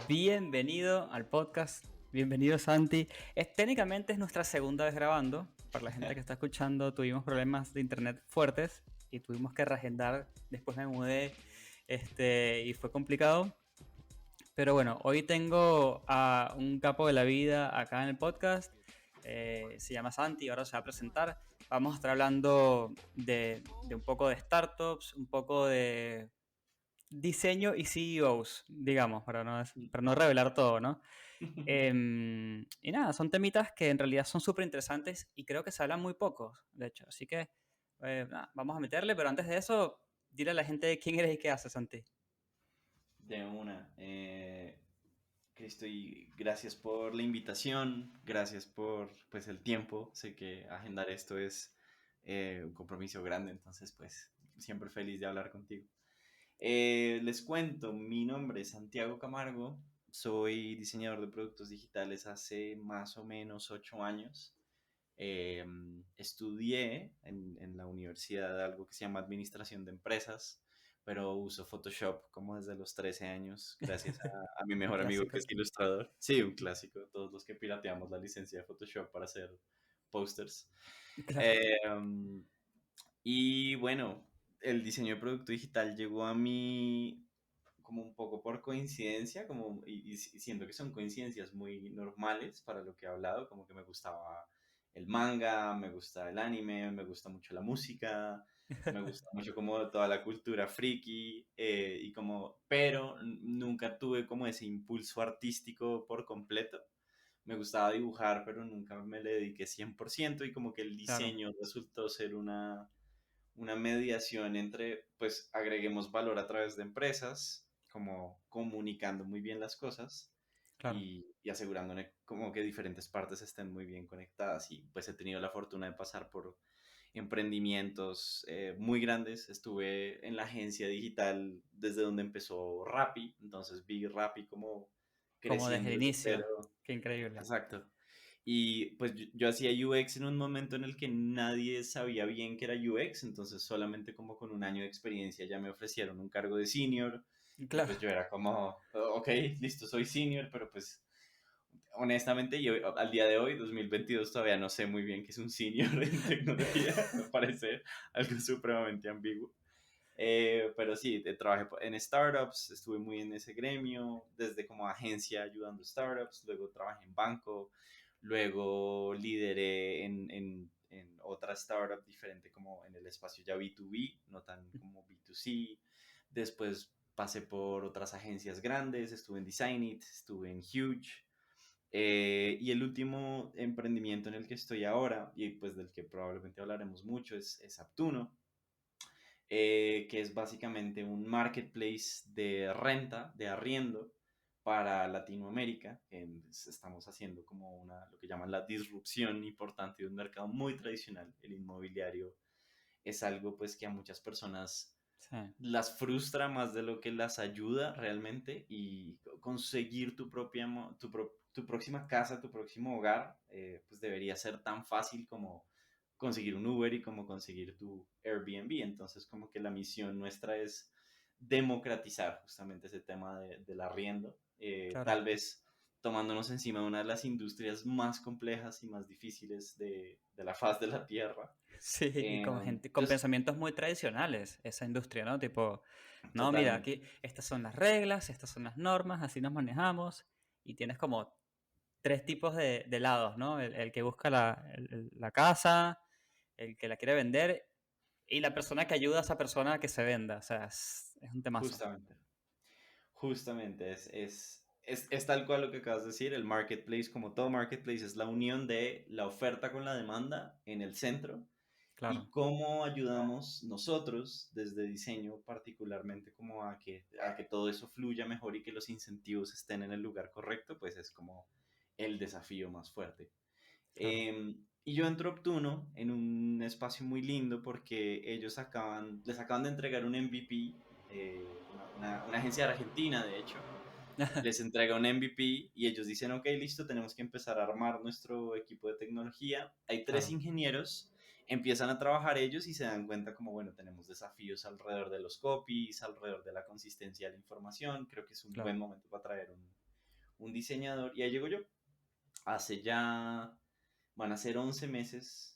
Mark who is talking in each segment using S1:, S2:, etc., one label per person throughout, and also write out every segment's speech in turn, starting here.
S1: Bienvenido al podcast, bienvenido Santi. Técnicamente es nuestra segunda vez grabando. Para la gente que está escuchando, tuvimos problemas de internet fuertes y tuvimos que reagendar. Después me mudé y fue complicado. Pero bueno, hoy tengo a un capo de la vida acá en el podcast. Se llama Santi, ahora se va a presentar. Vamos a estar hablando de un poco de startups, un poco de diseño y CEOs, digamos, para no revelar todo, ¿no? Y nada, son temitas que en realidad son súper interesantes y creo que se hablan muy pocos, de hecho. Así que nada, vamos a meterle, pero antes de eso, dile a la gente quién eres y qué haces, Santi.
S2: De una. Cristo, y gracias por la invitación, gracias por pues el tiempo. Sé que agendar esto es un compromiso grande, entonces pues siempre feliz de hablar contigo. Les cuento, mi nombre es Santiago Camargo, soy diseñador de productos digitales hace más o menos 8 años. Eh, Estudié en la universidad algo que se llama Administración de Empresas, pero uso Photoshop como desde los 13 años, gracias a mi
S1: Un
S2: mejor amigo que
S1: clásico.
S2: es ilustrador. Sí, un clásico, todos los que pirateamos la licencia de Photoshop para hacer posters.
S1: Claro.
S2: Eh, y bueno, el diseño de producto digital llegó a mí como un poco por coincidencia, y siento que son coincidencias muy normales para lo que he hablado, como que me gustaba el manga, me gusta el anime, me gusta mucho la música, me gusta mucho como toda la cultura friki, pero nunca tuve como ese impulso artístico por completo. Me gustaba dibujar, pero nunca me le dediqué 100% y como que el
S1: Claro,
S2: diseño resultó ser una mediación entre, pues, agreguemos valor a través de empresas, como comunicando muy bien las cosas
S1: claro.
S2: y asegurándome como que diferentes partes estén muy bien conectadas. Y pues he tenido la fortuna de pasar por emprendimientos muy grandes. Estuve en la agencia digital desde donde empezó Rappi, entonces vi Rappi como
S1: Como desde el
S2: creciendo desde
S1: inicio.
S2: cero.
S1: Qué increíble.
S2: Exacto. Y pues yo hacía UX en un momento en el que nadie sabía bien qué era UX, entonces solamente como con un año de experiencia ya me ofrecieron un cargo de senior y
S1: Claro.
S2: pues yo era como, ok, listo, soy senior, pero pues honestamente yo al día de hoy, 2022, todavía no sé muy bien qué es un senior en tecnología, me parece algo supremamente ambiguo. Pero sí, trabajé en startups, estuve muy en ese gremio, desde como agencia ayudando startups, luego trabajé en banco, luego lideré en otra startup diferente como en el espacio ya B2B, no tan como B2C. Después pasé por otras agencias grandes, estuve en Designit, estuve en Huge. Y el último emprendimiento en el que estoy ahora, y pues del que probablemente hablaremos mucho, es Aptuno, que es básicamente un marketplace de renta, de arriendo para Latinoamérica. Estamos haciendo como lo que llaman la disrupción importante de un mercado muy tradicional, el inmobiliario. Es algo pues que a muchas personas
S1: Sí.
S2: las frustra más de lo que las ayuda realmente, y conseguir tu próxima casa, tu próximo hogar, pues debería ser tan fácil como conseguir un Uber y como conseguir tu Airbnb. Entonces como que la misión nuestra es democratizar justamente ese tema del arriendo,
S1: Claro.
S2: tal vez tomándonos encima de una de las industrias más complejas y más difíciles de la faz de la tierra.
S1: Sí, y con gente, con
S2: Entonces,
S1: pensamientos muy tradicionales, esa industria, ¿no? Tipo, no, mira,
S2: totalmente.
S1: aquí estas son las reglas, estas son las normas, así nos manejamos, y tienes como tres tipos de lados, ¿no? El que busca la casa, el que la quiere vender, y la persona que ayuda a esa persona a que se venda, o sea, es un temazo.
S2: Justamente. Justamente, es tal cual lo que acabas de decir. El marketplace, como todo marketplace, es la unión de la oferta con la demanda en el centro, y
S1: Claro,
S2: cómo ayudamos nosotros desde diseño particularmente como a que todo eso fluya mejor y que los incentivos estén en el lugar correcto, pues es como el desafío más fuerte.
S1: claro.
S2: Y yo entro a Optuno en un espacio muy lindo porque les acaban de entregar un MVP, una agencia de Argentina, de hecho, les entrega un MVP y ellos dicen, ok, listo, tenemos que empezar a armar nuestro equipo de tecnología. Hay tres
S1: Claro.
S2: ingenieros, empiezan a trabajar ellos y se dan cuenta como, bueno, tenemos desafíos alrededor de los copies, alrededor de la consistencia de la información. Creo que es un buen
S1: Claro.
S2: momento para traer un diseñador y ahí llego yo. Hace ya, van a ser 11 meses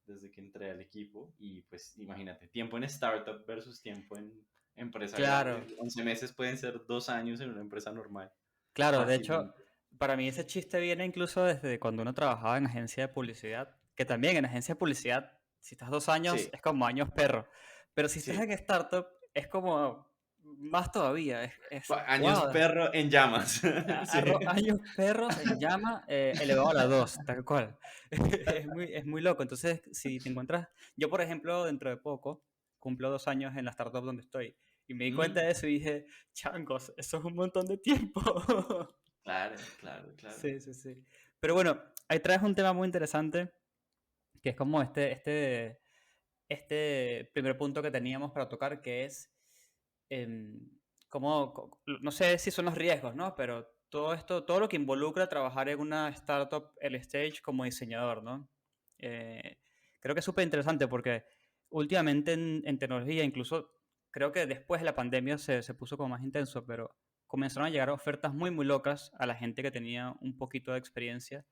S2: desde que entré al equipo y pues imagínate, tiempo en startup versus tiempo en empresa
S1: Claro,
S2: grande. 11 meses pueden ser 2 años en una empresa normal,
S1: claro, de hecho,
S2: fácilmente.
S1: para mí ese chiste viene incluso desde cuando uno trabajaba en agencia de publicidad, que también en agencia de publicidad, si estás 2 años,
S2: Sí,
S1: es como años perro, pero si estás
S2: sí.
S1: en startup, es como más todavía,
S2: Años
S1: wow,
S2: perro en llamas. Sí.
S1: años perros en llama elevado a la 2 tal cual. Es muy loco. Entonces, si te encuentras, yo por ejemplo, dentro de poco, cumplo 2 años en la startup donde estoy, y me di cuenta
S2: Mm,
S1: de eso y dije, changos, eso es un montón de tiempo.
S2: claro, claro, claro.
S1: Sí, sí, sí. Pero bueno, ahí traes un tema muy interesante, que es como este primer punto que teníamos para tocar, que es em, no sé si son los riesgos, ¿no? Pero todo esto, todo lo que involucra trabajar en una startup early stage como diseñador, ¿no? Eh, Creo que es súper interesante porque últimamente en tecnología, incluso creo que después de la pandemia se puso como más intenso, pero comenzaron a llegar ofertas muy, muy locas a la gente que tenía un poquito de experiencia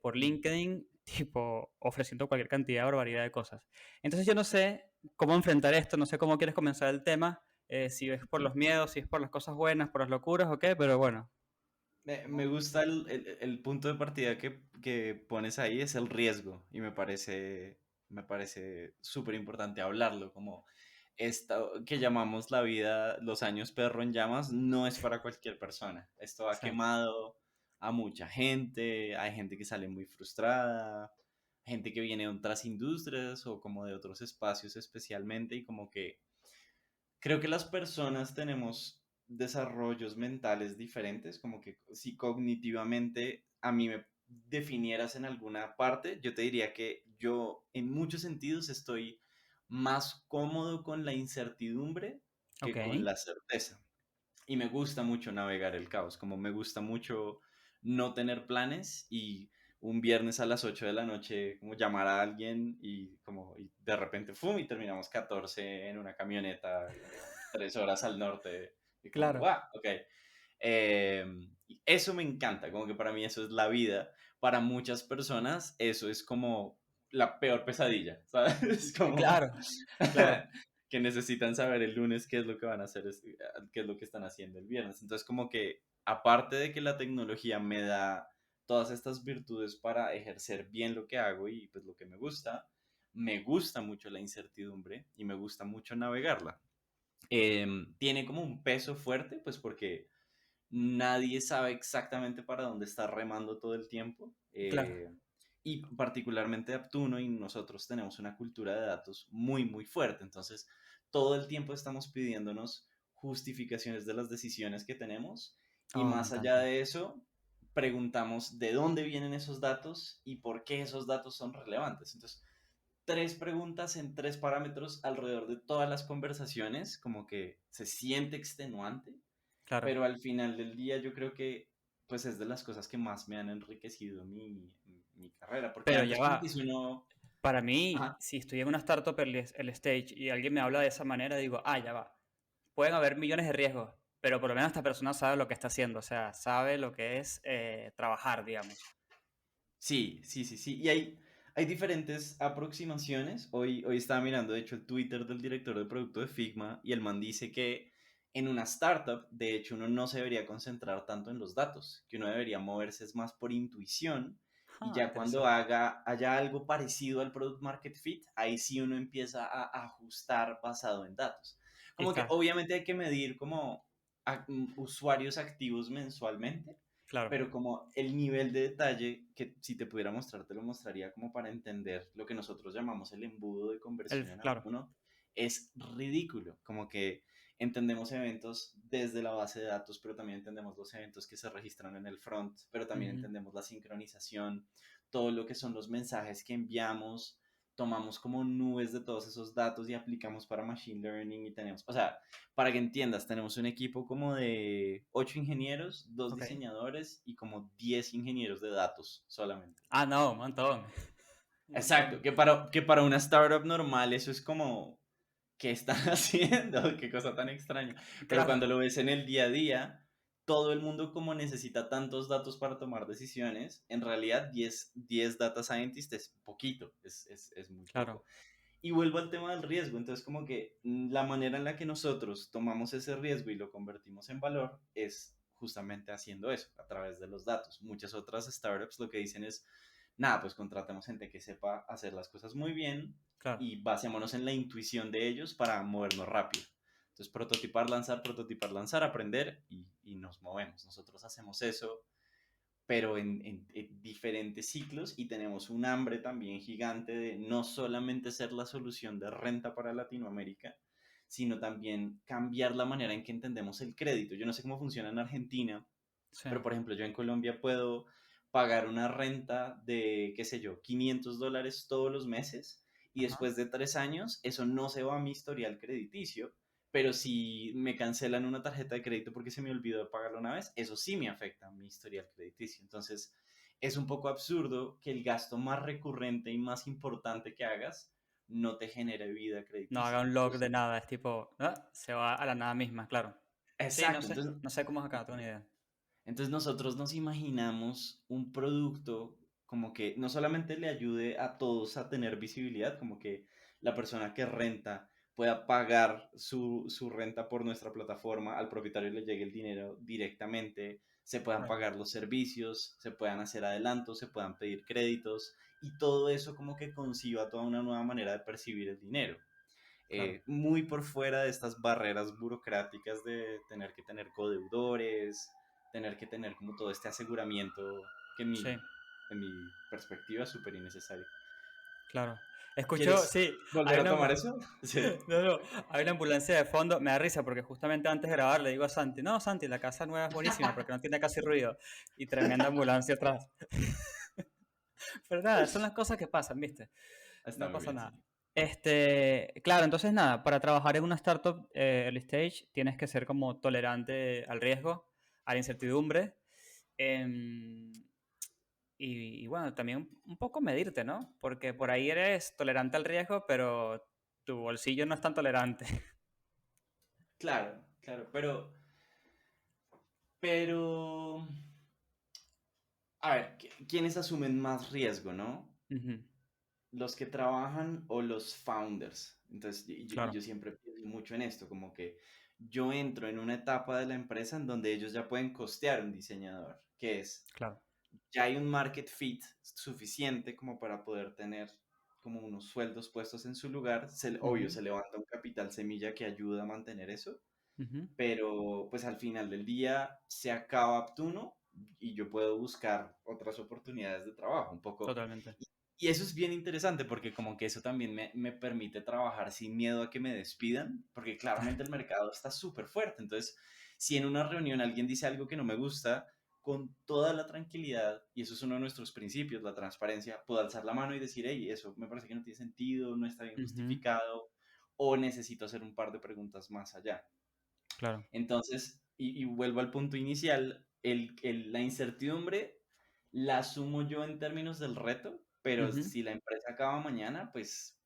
S1: por
S2: Mm.
S1: LinkedIn, tipo ofreciendo cualquier cantidad de barbaridad de cosas. Entonces yo no sé cómo enfrentar esto, no sé cómo quieres comenzar el tema, si es por los miedos, si es por las cosas buenas, por las locuras o qué, pero bueno.
S2: Me gusta el punto de partida que pones ahí, es el riesgo, y me parece súper importante hablarlo, como esto que llamamos la vida, los años perro en llamas, no es para cualquier persona. Esto ha
S1: Exacto.
S2: quemado a mucha gente, hay gente que sale muy frustrada, gente que viene de otras industrias o como de otros espacios especialmente, y como que creo que las personas tenemos desarrollos mentales diferentes, como que si cognitivamente a mí me definieras en alguna parte, yo te diría que yo en muchos sentidos estoy más cómodo con la incertidumbre
S1: Ok,
S2: que con la certeza. Y me gusta mucho navegar el caos, como me gusta mucho no tener planes y un viernes a las 8 de la noche como llamar a alguien y de repente ¡fum! Y terminamos 14 en una camioneta como 3 horas al norte y como
S1: claro.
S2: ¡guau! Ok. Y eso me encanta, como que para mí eso es la vida. Para muchas personas eso es como la peor pesadilla, ¿sabes? Es como
S1: Claro, claro.
S2: que necesitan saber el lunes qué es lo que van a hacer, qué es lo que están haciendo el viernes. Entonces, como que aparte de que la tecnología me da todas estas virtudes para ejercer bien lo que hago y pues lo que me gusta mucho la incertidumbre y me gusta mucho navegarla. Tiene como un peso fuerte, pues porque nadie sabe exactamente para dónde está remando todo el tiempo.
S1: Claro.
S2: Y particularmente Aptuno y nosotros tenemos una cultura de datos muy, muy fuerte. Entonces, todo el tiempo estamos pidiéndonos justificaciones de las decisiones que tenemos y
S1: Oh, me
S2: más allá
S1: encanta.
S2: de eso, preguntamos de dónde vienen esos datos y por qué esos datos son relevantes. Entonces, tres preguntas en tres parámetros alrededor de todas las conversaciones, como que se siente extenuante,
S1: Claro.
S2: pero al final del día yo creo que pues es de las cosas que más me han enriquecido mi carrera, porque
S1: Pero ya
S2: antes como que
S1: va.
S2: si uno...
S1: Para mí,
S2: Ajá.
S1: si estoy en una startup el stage y alguien me habla de esa manera, digo, ah, ya va. Pueden haber millones de riesgos, pero por lo menos esta persona sabe lo que está haciendo, o sea, sabe lo que es trabajar, digamos.
S2: Sí, sí, sí, sí. Y hay diferentes aproximaciones. Hoy estaba mirando, de hecho, el Twitter del director de producto de Figma y el man dice que en una startup, de hecho, uno no se debería concentrar tanto en los datos, que uno debería moverse es más por intuición y
S1: Ah,
S2: ya cuando
S1: interesante.
S2: haya algo parecido al product market fit, ahí sí uno empieza a ajustar basado en datos.
S1: Y
S2: Como que
S1: claro,
S2: obviamente hay que medir como usuarios activos mensualmente,
S1: claro,
S2: pero como el nivel de detalle que si te pudiera mostrar, te lo mostraría como para entender lo que nosotros llamamos el embudo de conversión en
S1: claro.
S2: Aptuno, es ridículo, como que entendemos eventos desde la base de datos, pero también entendemos los eventos que se registran en el front, pero también
S1: Ujú.
S2: entendemos la sincronización, todo lo que son los mensajes que enviamos, tomamos como nubes de todos esos datos y aplicamos para machine learning y tenemos, o sea, para que entiendas, tenemos un equipo como de 8 ingenieros, dos
S1: Ok.
S2: diseñadores y como 10 ingenieros de datos solamente.
S1: Ah, no, un montón. Un
S2: Exacto,
S1: montón.
S2: que para una startup normal eso es como, ¿qué están haciendo? Qué cosa tan extraña. Pero
S1: Claro,
S2: cuando lo ves en el día a día, todo el mundo como necesita tantos datos para tomar decisiones, en realidad 10 data scientists es poquito, es muy
S1: Claro,
S2: poco. Y vuelvo al tema del riesgo, entonces como que la manera en la que nosotros tomamos ese riesgo y lo convertimos en valor es justamente haciendo eso, a través de los datos. Muchas otras startups lo que dicen es, nada, pues contratemos gente que sepa hacer las cosas muy bien
S1: claro.
S2: y basémonos en la intuición de ellos para movernos rápido. Entonces, prototipar, lanzar, aprender y nos movemos. Nosotros hacemos eso, pero en diferentes ciclos y tenemos un hambre también gigante de no solamente ser la solución de renta para Latinoamérica, sino también cambiar la manera en que entendemos el crédito. Yo no sé cómo funciona en Argentina,
S1: Sí.
S2: pero por ejemplo, yo en Colombia puedo pagar una renta de, qué sé yo, $500 todos los meses y
S1: Ajá.
S2: después de 3 años eso no se va a mi historial crediticio, pero si me cancelan una tarjeta de crédito porque se me olvidó de pagarla una vez, eso sí me afecta a mi historial crediticio. Entonces, es un poco absurdo que el gasto más recurrente y más importante que hagas no te genere vida
S1: No haga
S2: crediticia.
S1: un log de
S2: Entonces,
S1: nada, es tipo, se va a la nada misma, claro. Sí,
S2: exacto. Entonces,
S1: no sé cómo es acá, no tengo ni idea.
S2: Entonces nosotros nos imaginamos un producto como que no solamente le ayude a todos a tener visibilidad, como que la persona que renta pueda pagar su renta por nuestra plataforma, al propietario le llegue el dinero directamente, se puedan
S1: Right.
S2: pagar los servicios, se puedan hacer adelantos, se puedan pedir créditos y todo eso como que conciba toda una nueva manera de percibir el dinero,
S1: Claro.
S2: muy por fuera de estas barreras burocráticas de tener que tener codeudores, tener que tener como todo este aseguramiento que
S1: Sí,
S2: en mi perspectiva es súper innecesario.
S1: claro. Escucho,
S2: ¿Quieres
S1: sí,
S2: volver
S1: hay
S2: a
S1: una,
S2: tomar eso? Sí.
S1: no, no, hay una ambulancia de fondo, me da risa porque justamente antes de grabar le digo a Santi, no, Santi, la casa nueva es buenísima porque no tiene casi ruido. Y tremenda ambulancia atrás. Pero nada, son las cosas que pasan, ¿viste?
S2: Está
S1: No
S2: muy
S1: pasa
S2: bien, sí.
S1: nada. Claro, entonces nada, para trabajar en una startup early stage tienes que ser como tolerante al riesgo, a la incertidumbre. em, y bueno, también un poco medirte, ¿no? Porque por ahí eres tolerante al riesgo, pero tu bolsillo no es tan tolerante.
S2: Claro, claro, pero, a ver, ¿quiénes asumen más riesgo, no?
S1: Ujú.
S2: ¿Los que trabajan o los founders? Entonces, y
S1: Claro,
S2: yo siempre pienso mucho en esto, como que yo entro en una etapa de la empresa en donde ellos ya pueden costear un diseñador, que es,
S1: claro.
S2: ya hay un market fit suficiente como para poder tener como unos sueldos puestos en su lugar. Obvio,
S1: Ujú,
S2: se levanta un capital semilla que ayuda a mantener eso,
S1: ujú.
S2: pero pues al final del día se acaba Aptuno y yo puedo buscar otras oportunidades de trabajo, un poco.
S1: Totalmente.
S2: Y eso es bien interesante porque como que eso también me permite trabajar sin miedo a que me despidan, porque claramente el mercado está súper fuerte. Entonces, si en una reunión alguien dice algo que no me gusta, con toda la tranquilidad, y eso es uno de nuestros principios, la transparencia, puedo alzar la mano y decir, hey, eso me parece que no tiene sentido, no está bien
S1: Ujú,
S2: justificado, o necesito hacer un par de preguntas más allá.
S1: claro.
S2: Entonces, y vuelvo al punto inicial, la incertidumbre la asumo yo en términos del reto, pero
S1: Ujú,
S2: si la empresa acaba mañana, pues,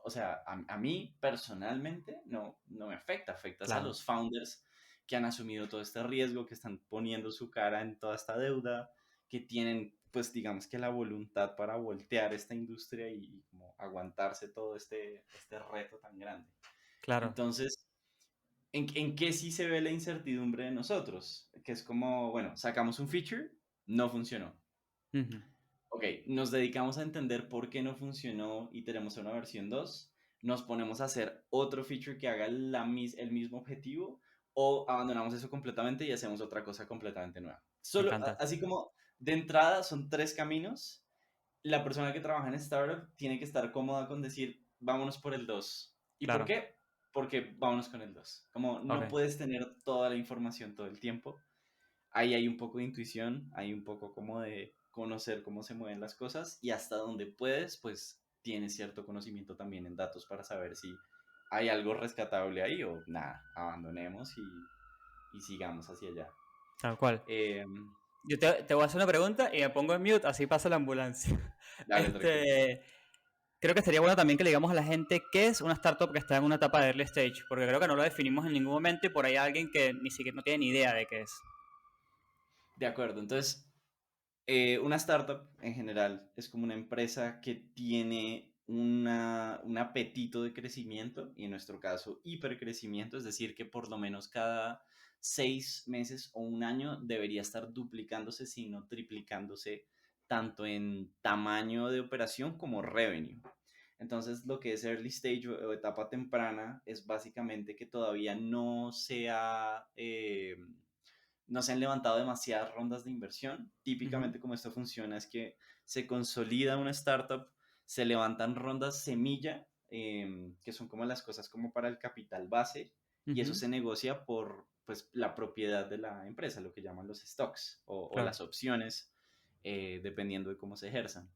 S2: o sea, a mí personalmente no me afecta, afectas a
S1: claro.
S2: los founders que han asumido todo este riesgo, que están poniendo su cara en toda esta deuda, que tienen, pues, digamos que la voluntad para voltear esta industria y como aguantarse todo este reto tan grande.
S1: Claro.
S2: Entonces, ¿en qué sí se ve la incertidumbre de nosotros? Que es como, bueno, sacamos un feature, no funcionó.
S1: Ujú,
S2: Ok, nos dedicamos a entender por qué no funcionó y tenemos una versión 2. Nos ponemos a hacer otro feature que haga el mismo objetivo o abandonamos eso completamente y hacemos otra cosa completamente nueva.
S1: me
S2: Solo,
S1: encanta.
S2: así como de entrada son tres caminos. La persona que trabaja en startup tiene que estar cómoda con decir, vámonos por el 2. ¿Y por
S1: Claro.
S2: qué? Porque vámonos con el 2. Como no
S1: Ok.
S2: puedes tener toda la información todo el tiempo. Ahí hay un poco de intuición, hay un poco como de conocer cómo se mueven las cosas y hasta donde puedes, pues tienes cierto conocimiento también en datos para saber si hay algo rescatable ahí o nada, abandonemos y sigamos hacia allá.
S1: Tal cual.
S2: Eh,
S1: Yo te voy a hacer una pregunta y me pongo en mute, así pasa la ambulancia.
S2: Dale, tranquilo.
S1: Este, creo que sería bueno también que le digamos a la gente qué es una startup que está en una etapa de early stage, porque creo que no lo definimos en ningún momento y por ahí hay alguien que ni siquiera no tiene ni idea de qué es.
S2: De acuerdo, entonces una startup en general es como una empresa que tiene un apetito de crecimiento y en nuestro caso hipercrecimiento, es decir, que por lo menos cada 6 meses o un año debería estar duplicándose, si no triplicándose, tanto en tamaño de operación como revenue. Entonces, lo que es early stage o etapa temprana es básicamente que todavía no se han levantado demasiadas rondas de inversión.
S1: Ujú,
S2: Típicamente como esto funciona es que se consolida una startup, se levantan rondas semilla, que son como las cosas como para el capital base, y eso
S1: ujú,
S2: se negocia por pues, la propiedad de la empresa, lo que llaman los stocks o
S1: claro.
S2: las opciones, dependiendo de cómo se ejerzan.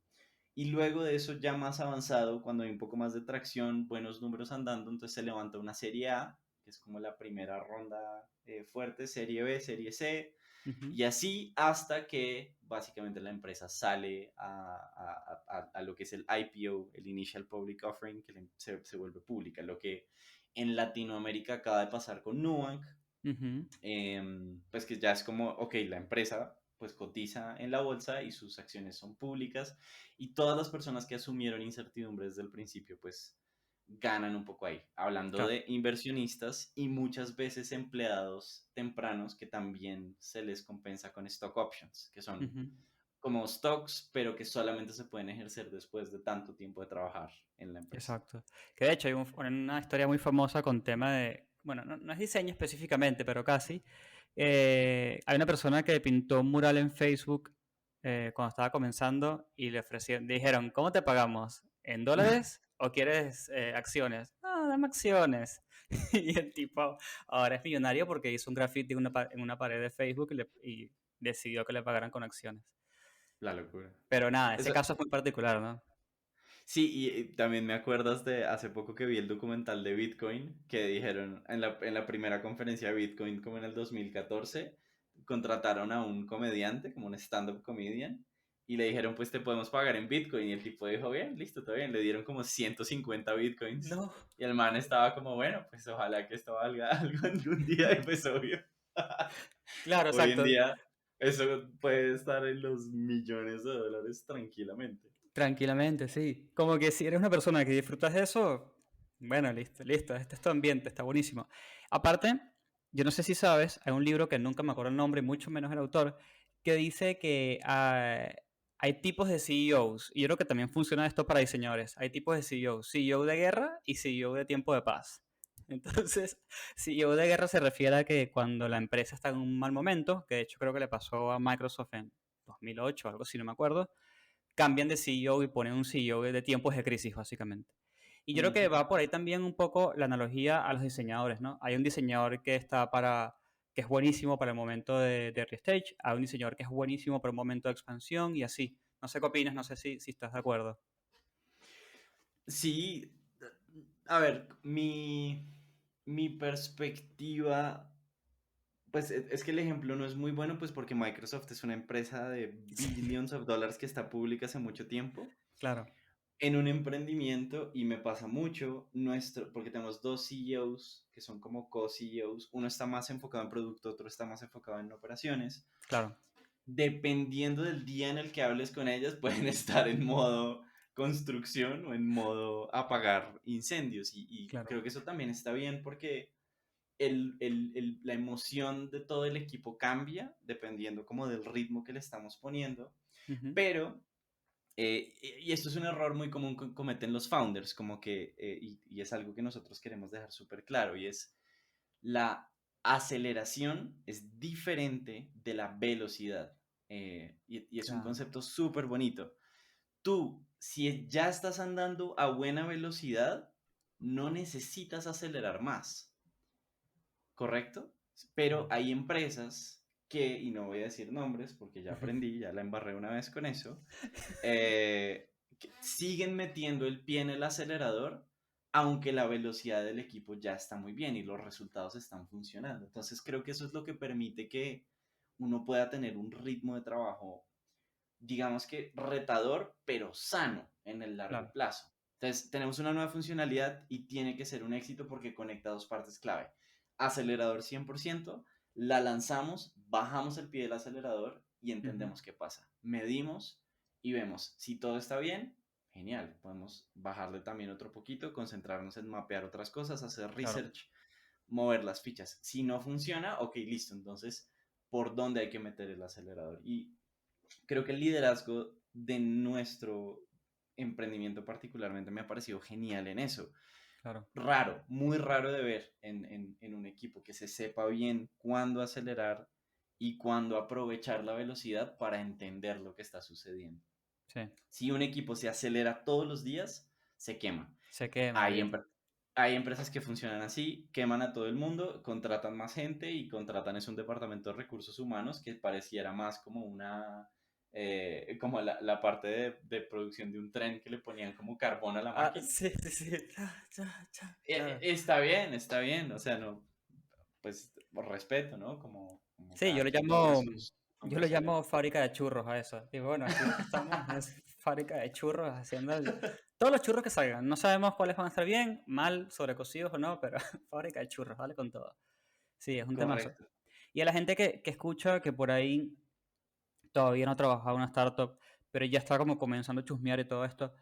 S2: Y luego de eso, ya más avanzado, cuando hay un poco más de tracción, buenos números andando, entonces se levanta una serie A, que es como la primera ronda fuerte, serie B, serie C,
S1: Ujú,
S2: y así hasta que básicamente la empresa sale a lo que es el IPO, el Initial Public Offering, que se vuelve pública, lo que en Latinoamérica acaba de pasar con Nubank,
S1: ujú.
S2: pues que ya es como, ok, la empresa pues cotiza en la bolsa y sus acciones son públicas y todas las personas que asumieron incertidumbre desde el principio pues ganan un poco ahí, hablando
S1: Claro.
S2: de inversionistas y muchas veces empleados tempranos que también se les compensa con stock options, que son
S1: Ujú.
S2: como stocks, pero que solamente se pueden ejercer después de tanto tiempo de trabajar en la empresa.
S1: Exacto. Que de hecho hay una historia muy famosa con tema de, bueno, no es diseño específicamente, pero casi. Hay una persona que pintó un mural en Facebook cuando estaba comenzando y le ofrecieron, dijeron, ¿cómo te pagamos? ¿En dólares o quieres acciones? No, dame acciones. Y el tipo ahora es millonario porque hizo un graffiti en una pared de Facebook y decidió que le pagaran con acciones.
S2: La locura.
S1: Pero nada, ese
S2: Eso,
S1: caso es muy particular, ¿no?
S2: sí, y también me acuerdas de hace poco que vi el documental de Bitcoin, que dijeron en la primera conferencia de Bitcoin, como en el 2014, contrataron a un comediante, como un stand-up comedian, y le dijeron, pues te podemos pagar en Bitcoin. Y el tipo dijo, bien, listo, todo bien. Le dieron como 150 Bitcoins.
S1: No.
S2: Y el man estaba como, bueno, pues ojalá que esto valga algo algún día. Y pues obvio,
S1: Claro,
S2: hoy en
S1: exacto.
S2: día eso puede estar en los millones de dólares tranquilamente.
S1: Tranquilamente, sí. Como que si eres una persona que disfrutas de eso, bueno, listo, listo, este es tu ambiente, está buenísimo. Aparte, yo no sé si sabes, hay un libro que nunca me acuerdo el nombre, y mucho menos el autor, que dice que hay tipos de CEOs, y yo creo que también funciona esto para diseñadores. Hay tipos de CEOs, CEO de guerra y CEO de tiempo de paz. Entonces, CEO de guerra se refiere a que cuando la empresa está en un mal momento, que de hecho creo que le pasó a Microsoft en 2008, algo así, no me acuerdo, cambian de CEO y ponen un CEO de tiempos de crisis, básicamente. Y yo creo que
S2: Ujú.
S1: va por ahí también un poco la analogía a los diseñadores, ¿no? Hay un diseñador que es buenísimo para el momento de early stage, hay un diseñador que es buenísimo para un momento de expansión y así. No sé qué opinas, no sé si estás de acuerdo.
S2: Sí, a ver, mi perspectiva, pues es que el ejemplo no es muy bueno, pues porque Microsoft es una empresa de
S1: Sí,
S2: billions of dollars que está pública hace mucho tiempo
S1: claro.
S2: en un emprendimiento y me pasa mucho porque tenemos dos CEOs que son como co-CEOs, uno está más enfocado en producto, otro está más enfocado en operaciones.
S1: Claro,
S2: Dependiendo del día en el que hables con ellas, pueden estar en modo construcción o en modo apagar incendios. Y
S1: claro.
S2: creo que eso también está bien porque la emoción de todo el equipo cambia dependiendo como del ritmo que le estamos poniendo.
S1: Ujú,
S2: Pero, y esto es un error muy común que cometen los founders, como que, y es algo que nosotros queremos dejar súper claro, y es la aceleración es diferente de la velocidad. Y es un
S1: claro.
S2: concepto súper bonito. Tú, si ya estás andando a buena velocidad, no necesitas acelerar más, ¿correcto? Pero hay empresas que, y no voy a decir nombres porque ya aprendí, ya la embarré una vez con eso, que siguen metiendo el pie en el acelerador, aunque la velocidad del equipo ya está muy bien y los resultados están funcionando. Entonces creo que eso es lo que permite que uno pueda tener un ritmo de trabajo, digamos que retador, pero sano en el largo
S1: Claro.
S2: plazo. Entonces, tenemos una nueva funcionalidad y tiene que ser un éxito porque conecta dos partes clave. Acelerador 100%, la lanzamos, bajamos el pie del acelerador y
S1: Ujú.
S2: entendemos qué pasa. Medimos y vemos si todo está bien, genial. Podemos bajarle también otro poquito, concentrarnos en mapear otras cosas, hacer
S1: Claro,
S2: research, mover las fichas. Si no funciona, ok, listo. Entonces, ¿por dónde hay que meter el acelerador? Y creo que el liderazgo de nuestro emprendimiento particularmente me ha parecido genial en eso.
S1: claro.
S2: Raro, muy raro de ver en un equipo que se sepa bien cuándo acelerar y cuándo aprovechar la velocidad para entender lo que está sucediendo.
S1: Sí,
S2: Si un equipo se acelera todos los días, se quema.
S1: se quema,
S2: Hay,
S1: olvídate.
S2: hay empresas que funcionan así, queman a todo el mundo, contratan más gente y contratan es un departamento de recursos humanos que pareciera más como una, como la parte de producción de un tren que le ponían como carbón a la
S1: Ah,
S2: máquina.
S1: sí, sí, sí. Claro.
S2: Está bien, o sea, no, pues por respeto, ¿no? Como
S1: Sí,
S2: cada quien tenga sus
S1: yo lo
S2: conversaciones.
S1: llamo fábrica de churros a eso. Y bueno, aquí lo que estamos es fábrica de churros haciendo todos los churros que salgan. No sabemos cuáles van a estar bien, mal, sobrecocidos o no, pero fábrica de churros, vale con todo. Sí, es un temazo.
S2: Correcto.
S1: Y a la gente que escucha que por ahí todavía no ha trabajado en una startup, pero ya está como comenzando a chusmear y todo esto,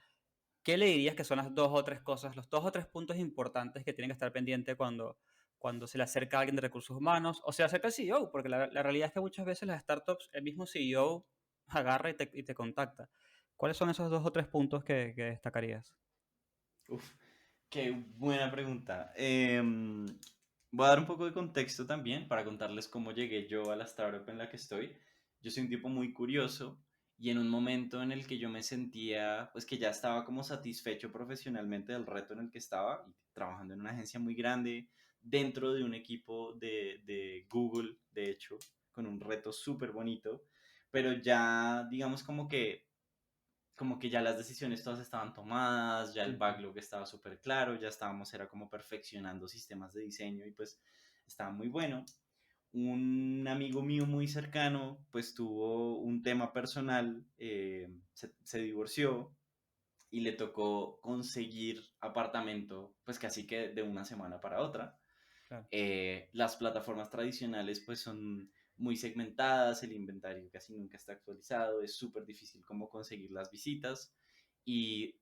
S1: ¿qué le dirías que son las dos o tres cosas, los dos o tres puntos importantes que tienen que estar pendiente cuando se le acerca a alguien de recursos humanos o se le acerca al CEO? Porque la realidad es que muchas veces las startups, el mismo CEO agarra y te contacta. ¿Cuáles son esos dos o tres puntos que destacarías?
S2: Uf, qué buena pregunta. Voy a dar un poco de contexto también para contarles cómo llegué yo a la startup en la que estoy. Yo soy un tipo muy curioso y en un momento en el que yo me sentía, pues que ya estaba como satisfecho profesionalmente del reto en el que estaba, y trabajando en una agencia muy grande, dentro de un equipo de Google, de hecho, con un reto súper bonito, pero ya digamos como que ya las decisiones todas estaban tomadas, ya el
S1: Ujú.
S2: backlog estaba súper claro, ya estábamos, era como perfeccionando sistemas de diseño y pues estaba muy bueno. Un amigo mío muy cercano pues tuvo un tema personal, se divorció y le tocó conseguir apartamento pues casi que de una semana para otra.
S1: Claro.
S2: Las plataformas tradicionales pues son muy segmentadas, el inventario casi nunca está actualizado, es súper difícil como conseguir las visitas y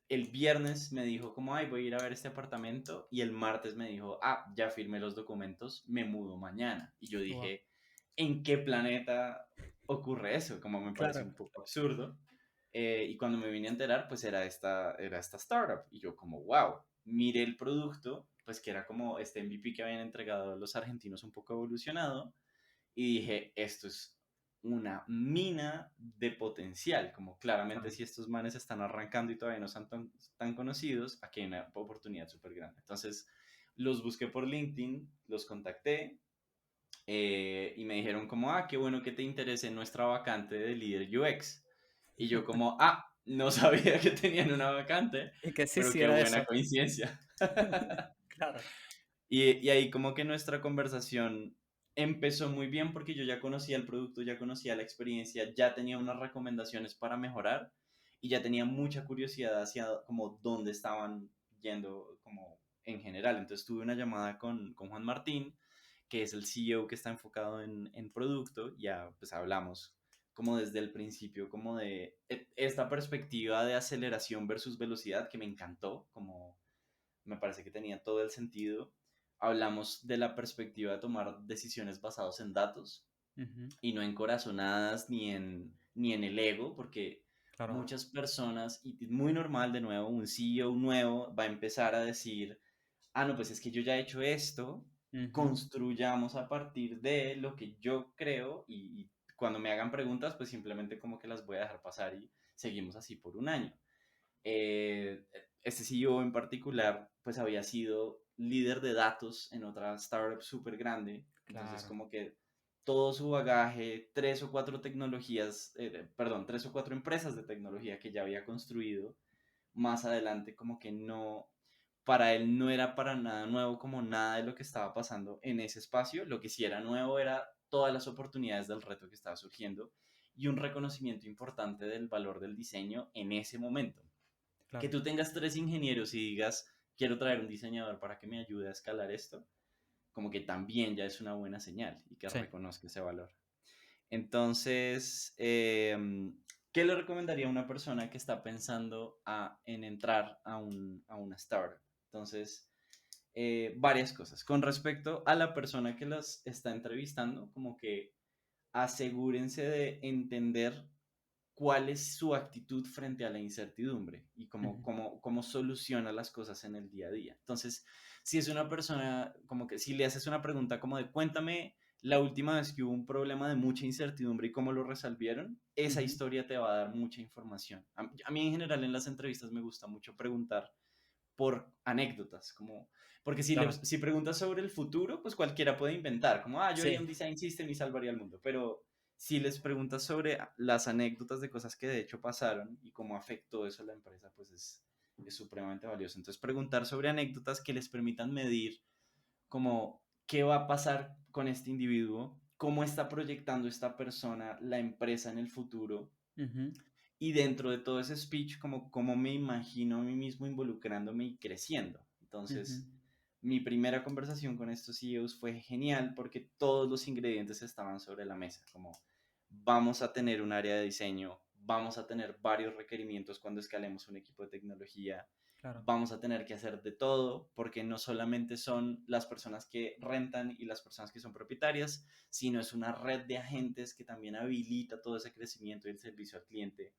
S2: el viernes me dijo como, ay, voy a ir a ver este apartamento y el martes me dijo, ah, ya firmé los documentos, me mudo mañana. Y yo
S1: Wow.
S2: dije, ¿en qué planeta ocurre eso? Como me pareció
S1: Claro.
S2: un poco absurdo. Y cuando me vine a enterar, pues era esta startup. Y yo como, wow, miré el producto, pues que era como este MVP que habían entregado los argentinos un poco evolucionado. Y dije, esto es una mina de potencial. Como claramente
S1: Claro.
S2: si estos manes están arrancando y todavía no son tan conocidos, aquí hay una oportunidad súper grande. Entonces los busqué por LinkedIn, los contacté y me dijeron como, ah, qué bueno que te interese nuestra vacante de líder UX. Y yo como, ah, no sabía que tenían una vacante,
S1: Y que sí,
S2: pero
S1: sí,
S2: qué
S1: era
S2: buena
S1: eso.
S2: coincidencia.
S1: Claro.
S2: Y ahí como que nuestra conversación empezó muy bien porque yo ya conocía el producto, ya conocía la experiencia, ya tenía unas recomendaciones para mejorar y ya tenía mucha curiosidad hacia como dónde estaban yendo como en general. Entonces tuve una llamada con Juan Martín, que es el CEO que está enfocado en producto, ya pues hablamos como desde el principio, como de esta perspectiva de aceleración versus velocidad que me encantó, como me parece que tenía todo el sentido. Hablamos de la perspectiva de tomar decisiones basadas en datos
S1: Ujú.
S2: y no en corazonadas ni en el ego, porque
S1: Claro.
S2: muchas personas, y es muy normal de nuevo, un CEO nuevo va a empezar a decir, ah, no, pues es que yo ya he hecho esto,
S1: Ujú.
S2: construyamos a partir de lo que yo creo y cuando me hagan preguntas, pues simplemente como que las voy a dejar pasar y seguimos así por un año. Este CEO en particular, pues había sido líder de datos en otra startup súper grande, entonces
S1: Claro.
S2: como que todo su bagaje, tres o cuatro tecnologías, perdón, tres o cuatro empresas de tecnología que ya había construido, más adelante como que no, para él no era para nada nuevo como nada de lo que estaba pasando en ese espacio, lo que sí era nuevo era todas las oportunidades del reto que estaba surgiendo y un reconocimiento importante del valor del diseño en ese momento. Que
S1: claro.
S2: tú tengas tres ingenieros y digas, quiero traer un diseñador para que me ayude a escalar esto, como que también ya es una buena señal y que
S1: Sí.
S2: reconozca ese valor. Entonces, ¿qué le recomendaría a una persona que está pensando en entrar a una startup? Entonces, varias cosas. Con respecto a la persona que las está entrevistando, como que asegúrense de entender cuál es su actitud frente a la incertidumbre y
S1: Ujú,
S2: cómo soluciona las cosas en el día a día. Entonces, si es una persona, como que si le haces una pregunta como de cuéntame la última vez que hubo un problema de mucha incertidumbre y cómo lo resolvieron, esa
S1: ujú,
S2: historia te va a dar mucha información. A mí en general en las entrevistas me gusta mucho preguntar por anécdotas, como, porque
S1: claro.
S2: si preguntas sobre el futuro, pues cualquiera puede inventar, como, yo haría un
S1: Sí.
S2: design system y salvaría el mundo, pero si les preguntas sobre las anécdotas de cosas que de hecho pasaron y cómo afectó eso a la empresa, pues es supremamente valioso. Entonces, preguntar sobre anécdotas que les permitan medir como qué va a pasar con este individuo, cómo está proyectando esta persona la empresa en el futuro
S1: Ujú,
S2: y dentro de todo ese speech, como cómo me imagino a mí mismo involucrándome y creciendo.
S1: ujú,
S2: Entonces, mi primera conversación con estos CEOs fue genial porque todos los ingredientes estaban sobre la mesa, como vamos a tener un área de diseño, vamos a tener varios requerimientos cuando escalemos un equipo de tecnología,
S1: claro.
S2: vamos a tener que hacer de todo porque no solamente son las personas que rentan y las personas que son propietarias, sino es una red de agentes que también habilita todo ese crecimiento y el servicio al cliente,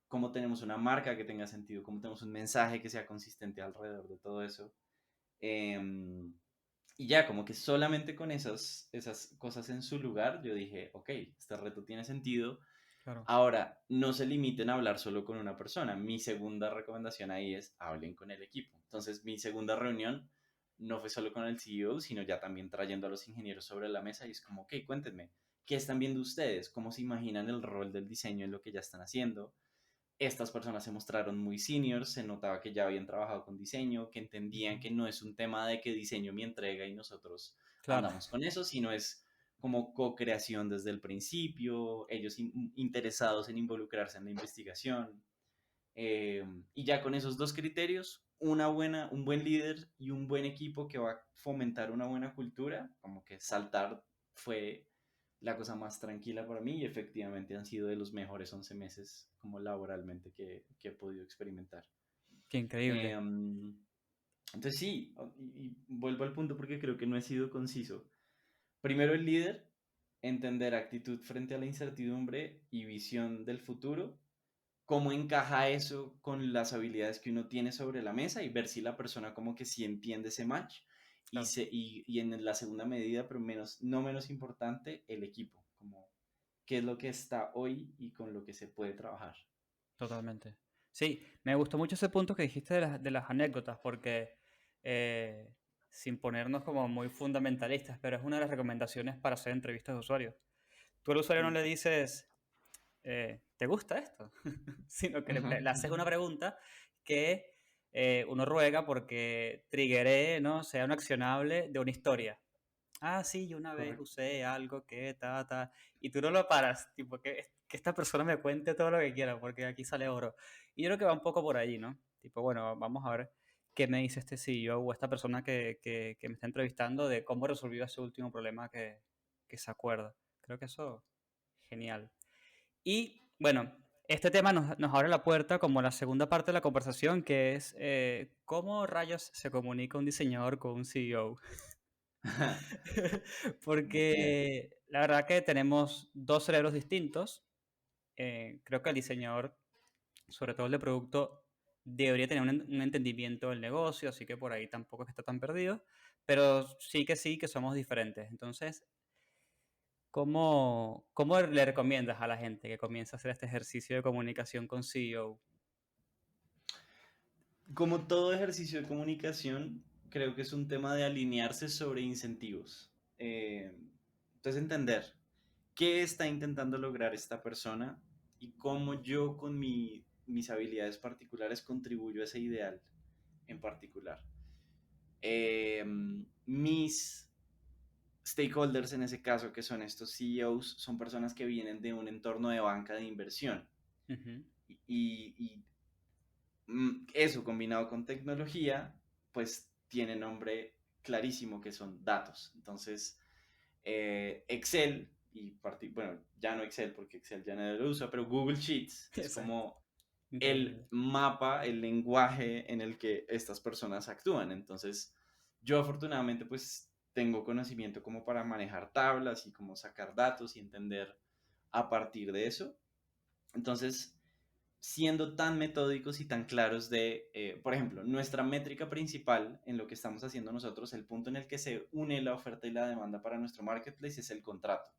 S2: cómo tenemos una marca que tenga sentido, cómo tenemos un mensaje que sea consistente alrededor de todo eso. Em, y ya, como que solamente con esas cosas en su lugar, yo dije, ok, este reto tiene sentido.
S1: Claro.
S2: Ahora, no se limiten a hablar solo con una persona. Mi segunda recomendación ahí es hablen con el equipo. Entonces, mi segunda reunión no fue solo con el CEO, sino ya también trayendo a los ingenieros sobre la mesa y es como, ok, cuéntenme, ¿qué están viendo ustedes? ¿Cómo se imaginan el rol del diseño en lo que ya están haciendo? Estas personas se mostraron muy seniors, se notaba que ya habían trabajado con diseño, que
S1: Ujú,
S2: entendían que no es un tema de que diseño mi entrega y nosotros
S1: claro.
S2: andamos con eso, sino es como co-creación desde el principio, ellos interesados en involucrarse en la investigación. Y ya con esos dos criterios, un buen líder y un buen equipo que va a fomentar una buena cultura, como que saltar fue la cosa más tranquila para mí y efectivamente han sido de los mejores 11 meses como laboralmente que he podido experimentar.
S1: Qué increíble.
S2: Em, entonces sí, y vuelvo al punto porque creo que no he sido conciso. Primero el líder, entender actitud frente a la incertidumbre y visión del futuro, cómo encaja eso con las habilidades que uno tiene sobre la mesa y ver si la persona como que sí entiende ese match.
S1: Claro.
S2: Y en la segunda medida, pero no menos importante, el equipo, como qué es lo que está hoy y con lo que se puede trabajar.
S1: Totalmente. Sí, me gustó mucho ese punto que dijiste de las anécdotas, porque eh, sin ponernos como muy fundamentalistas, pero es una de las recomendaciones para hacer entrevistas de usuarios. Tú al usuario no
S2: Mm.
S1: le dices, ¿te gusta esto? Sino que le haces una pregunta que uno ruega porque triggeré, ¿no? Sea un accionable de una historia. Ah, sí, yo una vez
S2: Correcto.
S1: usé algo que ta. Y tú no lo paras, tipo, que esta persona me cuente todo lo que quiera, porque aquí sale oro. Y yo creo que va un poco por allí, ¿no? Tipo, bueno, vamos a ver qué me dice este CEO o esta persona que me está entrevistando de cómo resolvió ese último problema que se acuerda. Creo que eso, genial. Y bueno, este tema nos abre la puerta como la segunda parte de la conversación, que es cómo rayos se comunica un diseñador con un CEO.
S2: Bien.
S1: Porque la verdad que tenemos dos cerebros distintos. Creo que el diseñador, sobre todo el de producto, debería tener un entendimiento del negocio, así que por ahí tampoco es que está tan perdido. Pero sí que somos diferentes. Entonces, ¿cómo le recomiendas a la gente que comienza a hacer este ejercicio de comunicación con CEO?
S2: Como todo ejercicio de comunicación, creo que es un tema de alinearse sobre incentivos. Entonces, entender qué está intentando lograr esta persona y cómo yo con mis habilidades particulares contribuyo a ese ideal en particular. Mis stakeholders en ese caso, que son estos CEOs, son personas que vienen de un entorno de banca de inversión
S1: Ujú,
S2: y Eso combinado con tecnología, pues tiene nombre clarísimo que son datos. Entonces, Excel, bueno, ya no Excel porque Excel ya nadie lo usa, pero Google Sheets es
S1: Exacto.
S2: como el
S1: Increíble.
S2: mapa, el lenguaje en el que estas personas actúan. Entonces, yo afortunadamente pues tengo conocimiento como para manejar tablas y como sacar datos y entender a partir de eso. Entonces, siendo tan metódicos y tan claros por ejemplo, nuestra métrica principal en lo que estamos haciendo nosotros, el punto en el que se une la oferta y la demanda para nuestro marketplace es el contrato.